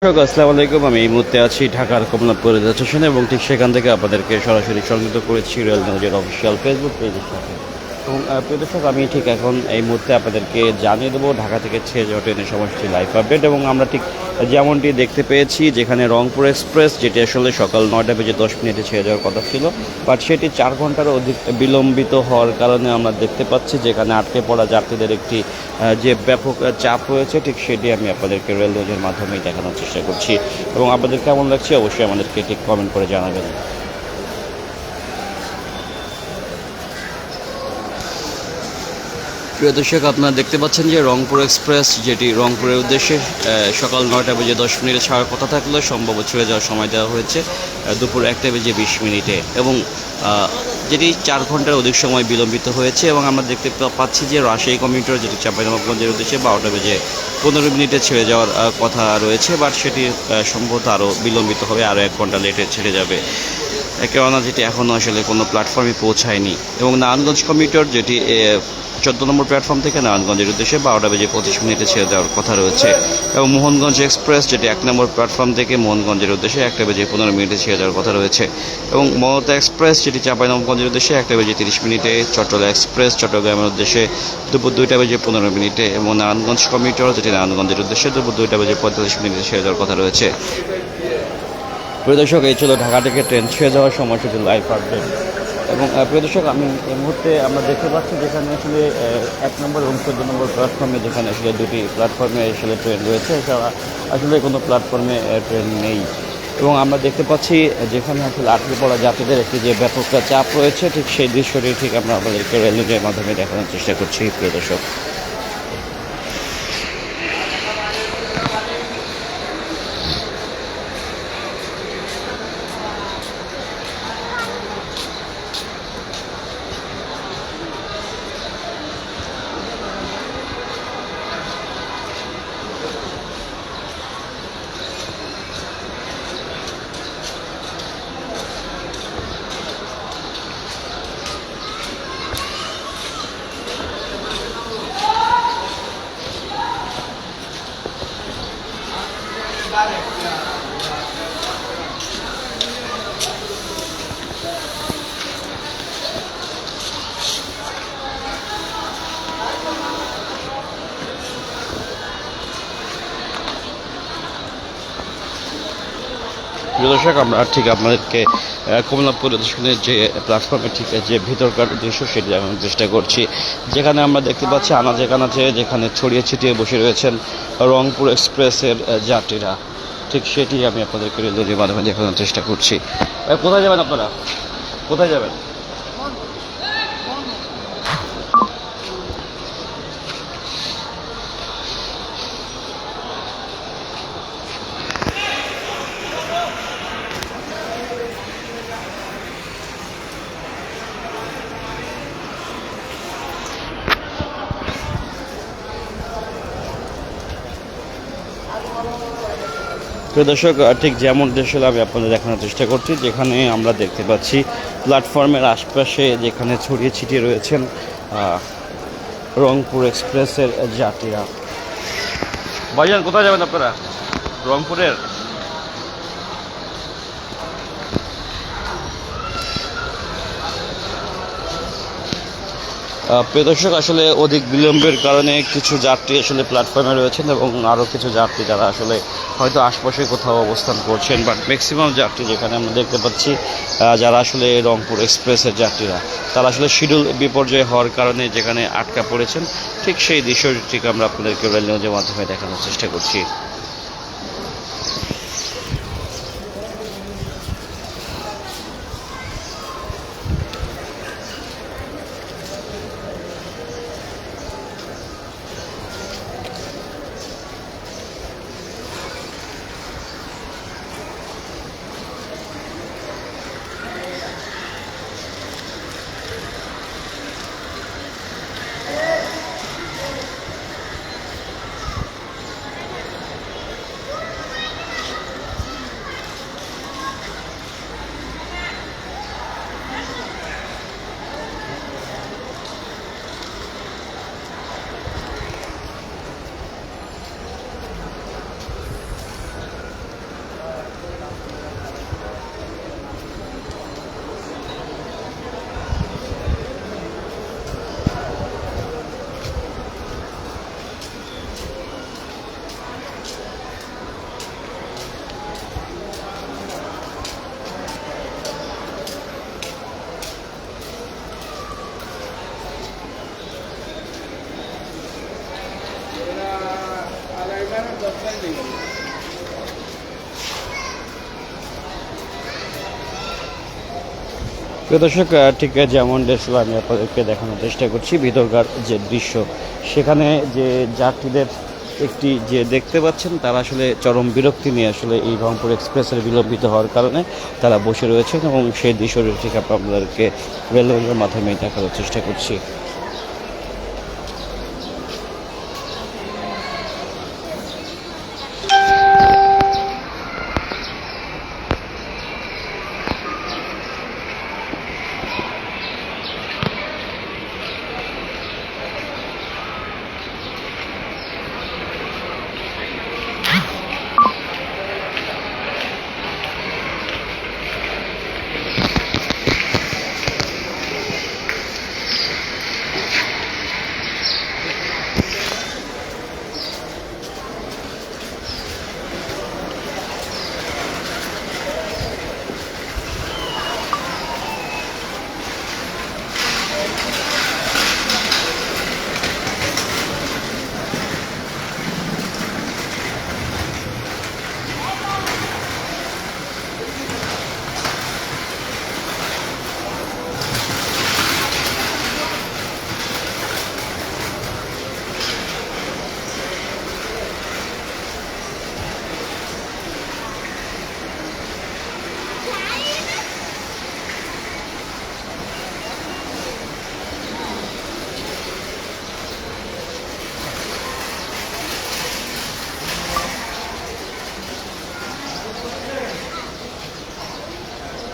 আসসালামু আলাইকুম। আমি এই মুহূর্তে আছি ঢাকার কমলাপুর রেল স্টেশনে এবং ঠিক সেখান থেকে আপনাদেরকে সরাসরি সংযুক্ত করেছি রেল নিউজের অফিসিয়াল ফেসবুক পেজের সাথে। এবং প্রিয় দর্শক, আমি ঠিক এখন এই মুহূর্তে আপনাদেরকে জানিয়ে দেবো ঢাকা থেকে ছেড়ে যাওয়া ট্রেনের সমষ্টি লাইভ আপডেট। এবং আমরা ঠিক যেমনটি দেখতে পেয়েছি, যেখানে রংপুর এক্সপ্রেস যেটি আসলে সকাল 9টা বেজে 10 মিনিটে ছেড়ে যাওয়ার কথা ছিল, বাট সেটি 4 ঘন্টারও অধিক বিলম্বিত হওয়ার কারণে আমরা দেখতে পাচ্ছি যেখানে আটকে পড়া যাত্রীদের একটি যে ব্যাপক চাপ রয়েছে, ঠিক সেটি আমি আপনাদেরকে রেল নিউজের মাধ্যমেই দেখানোর চেষ্টা করছি। এবং আপনাদের কেমন লাগছে অবশ্যই আমাদেরকে ঠিক কমেন্ট করে জানাবেন। প্রিয় দর্শক, আপনারা দেখতে পাচ্ছেন যে রংপুর এক্সপ্রেস যেটি রংপুরের উদ্দেশ্যে সকাল 9টা বেজে 10 মিনিটে ছাড়ার কথা থাকলেও সম্ভবত ছেড়ে যাওয়ার সময় দেওয়া হয়েছে দুপুর 1টা বেজে 20 মিনিটে, এবং যেটি 4 ঘন্টার অধিক সময় বিলম্বিত হয়েছে। এবং আমরা দেখতে পাচ্ছি যে রাজশাহী কমিউটার যেটি চাঁপাইনবাবগঞ্জের উদ্দেশ্যে 12টা বেজে 15 মিনিটে ছেড়ে যাওয়ার কথা রয়েছে, বাট সেটি সম্ভবত আরও বিলম্বিত হবে, আরও 1 ঘন্টা লেটে ছেড়ে যাবে, কেননা যেটি এখনও আসলে কোনো প্ল্যাটফর্মে পৌঁছায়নি। এবং নারায়ণগঞ্জ কমিউটার যেটি 14 নম্বর প্ল্যাটফর্ম থেকে নারায়ণগঞ্জের উদ্দেশ্যে 12টা বেজে 25 মিনিটে ছেড়ে যাওয়ার কথা রয়েছে। এবং মোহনগঞ্জ এক্সপ্রেস যেটি 1 নম্বর প্ল্যাটফর্ম থেকে মোহনগঞ্জের উদ্দেশ্যে 1টা বেজে 15 মিনিটে ছেড়ে যাওয়ার কথা রয়েছে। এবং মমতা এক্সপ্রেস যেটি চাঁপাইনবাবগঞ্জের উদ্দেশ্যে 1টা বেজে 30 মিনিটে, চট্টগ্রাম এক্সপ্রেস চট্টগ্রামের উদ্দেশ্যে দুপুর 2টা বেজে 15 মিনিটে, এবং নারায়ণগঞ্জ কমিউটার যেটি নারায়ণগঞ্জের উদ্দেশ্যে দুপুর 2টা বেজে 45 মিনিটে ছেড়ে যাওয়ার কথা রয়েছে। প্রিয় দর্শক, এই ছিল ঢাকা থেকে ট্রেন ছেড়ে যাওয়ার সময়সূচি লাইভ আপডেট। এবং প্রিয় দর্শক, আমি এই মুহূর্তে আমরা দেখতে পাচ্ছি যেখানে আসলে 1 নম্বর এবং 14 নম্বর প্ল্যাটফর্মে, যেখানে আসলে দুটি প্ল্যাটফর্মে আসলে ট্রেন রয়েছে, এছাড়া আসলে কোনো প্ল্যাটফর্মে ট্রেন নেই। এবং আমরা দেখতে পাচ্ছি যেখানে আসলে আটকে পড়া যাত্রীদের একটি যে ব্যাপক চাপ রয়েছে, ঠিক সেই দৃশ্যটি ঠিক আমরা আপনাদেরকে রেল নিউজের মাধ্যমে দেখানোর চেষ্টা করছি। প্রিয় দর্শক, আমরা ঠিক আপনাদেরকে কমলাপুর স্টেশনের যে প্ল্যাটফর্মে ঠিক যে ভিতরকার দৃশ্য সেটি দেখানোর চেষ্টা করছি, যেখানে আমরা দেখতে পাচ্ছি আনাচে কানাচে যেখানে ছড়িয়ে ছিটিয়ে বসে রয়েছেন রংপুর এক্সপ্রেসের যাত্রীরা, ঠিক সেটি আমি আপনাদেরকে রেলের মাধ্যমে দেখানোর চেষ্টা করছি। কোথায় যাবেন আপনারা, কোথায় যাবেন? প্রিয় দর্শক, ঠিক যেমন আসলে আমি আপনাদের দেখানোর চেষ্টা করছি, যেখানে আমরা দেখতে পাচ্ছি প্ল্যাটফর্মের আশপাশে যেখানে ছড়িয়ে ছিটিয়ে রয়েছেন রংপুর এক্সপ্রেসের যাত্রীরা। ভাইজান, কোথায় যাবেন আপনারা? রংপুরের? প্রিয় দর্শক, আসলে অধিক বিলম্বের কারণে কিছু যাত্রী আসলে প্ল্যাটফর্মে রয়েছেন এবং আরও কিছু যাত্রী যারা আসলে হয়তো আশপাশে কোথাও অবস্থান করছেন, বাট ম্যাক্সিমাম যাত্রী যেখানে আমরা দেখতে পাচ্ছি যারা আসলে রংপুর এক্সপ্রেসের যাত্রীরা, তারা আসলে শিডিউল বিপর্যয় হওয়ার কারণে যেখানে আটকা পড়েছেন, ঠিক সেই দৃশ্যটি ঠিক আমরা আপনাদেরকে রেল নিউজের মাধ্যমে দেখানোর চেষ্টা করছি। প্রিয় দর্শক, ঠিক যেমন আসলে আমি আপনাদেরকে দেখানোর চেষ্টা করছি ভিতরকার যে দৃশ্য, সেখানে যে যাত্রীদের একটি যে দেখতে পাচ্ছেন তারা আসলে চরম বিরক্তি নিয়ে আসলে এই রংপুর এক্সপ্রেসের বিলম্বিত হওয়ার কারণে তারা বসে রয়েছেন এবং সেই দৃশ্যটি ঠিক আপনাদেরকে রেলওয়ের মাধ্যমেই দেখানোর চেষ্টা করছি।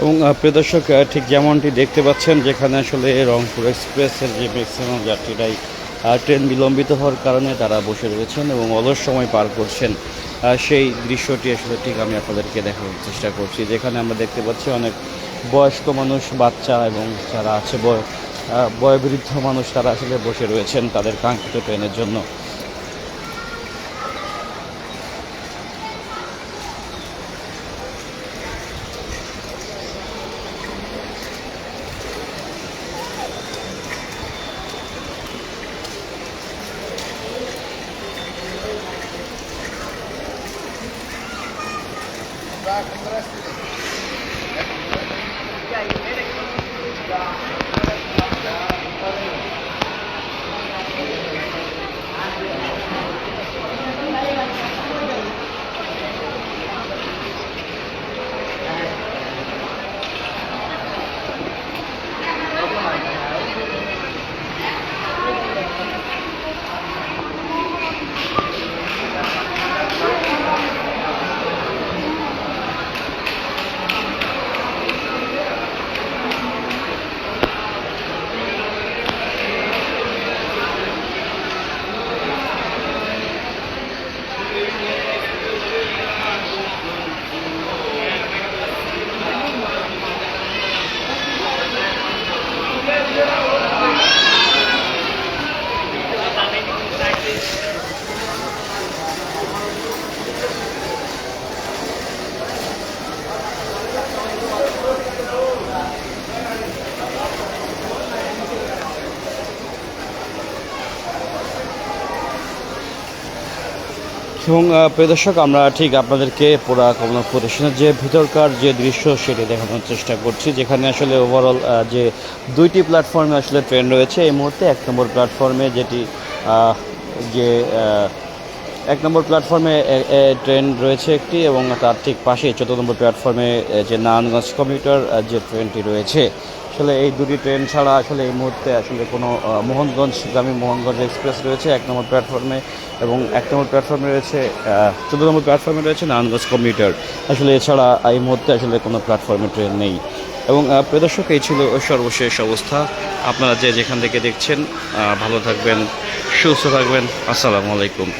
এবং প্রিয় দর্শক, ঠিক যেমনটি দেখতে পাচ্ছেন যেখানে আসলে রংপুর এক্সপ্রেসের যে ম্যাক্সিমাম যাত্রীরাই ট্রেন বিলম্বিত হওয়ার কারণে তারা বসে রয়েছেন এবং অলস সময় পার করছেন, সেই দৃশ্যটি আসলে ঠিক আমি আপনাদেরকে দেখানোর চেষ্টা করছি। যেখানে আমরা দেখতে পাচ্ছি অনেক বয়স্ক মানুষ, বাচ্চা এবং যারা আছে বয়োবৃদ্ধ মানুষ, তারা আসলে বসে রয়েছেন তাদের কাঙ্ক্ষিত ট্রেনের জন্য। এবং প্রিয় দর্শক, আমরা ঠিক আপনাদেরকে পুরা কমলাপুর স্টেশনের যে ভিতরকার যে দৃশ্য সেটি দেখানোর চেষ্টা করছি, যেখানে আসলে ওভারঅল যে দুইটি প্ল্যাটফর্মে আসলে ট্রেন রয়েছে এই মুহূর্তে। এক নম্বর প্ল্যাটফর্মে যেটি যে এক নম্বর প্ল্যাটফর্মে ট্রেন রয়েছে একটি, এবং তার ঠিক পাশে 14 নম্বর প্ল্যাটফর্মে যে নারায়ণগঞ্জ কমিউটার যে ট্রেনটি রয়েছে। আসলে এই দুটি ট্রেন ছাড়া আসলে এই মুহূর্তে আসলে কোনো মোহনগঞ্জগামী মোহনগঞ্জ এক্সপ্রেস রয়েছে 1 নম্বর প্ল্যাটফর্মে, এবং 1 নম্বর প্ল্যাটফর্মে রয়েছে 14 নম্বর প্ল্যাটফর্মে রয়েছে নারায়ণগঞ্জ কমিউটার। আসলে এছাড়া এই মুহূর্তে আসলে কোনো প্ল্যাটফর্মে ট্রেন নেই। এবং প্রিয় দর্শক, এই ছিল সর্বশেষ অবস্থা। আপনারা যেখান থেকে দেখছেন ভালো থাকবেন, সুস্থ থাকবেন। আসসালামু আলাইকুম।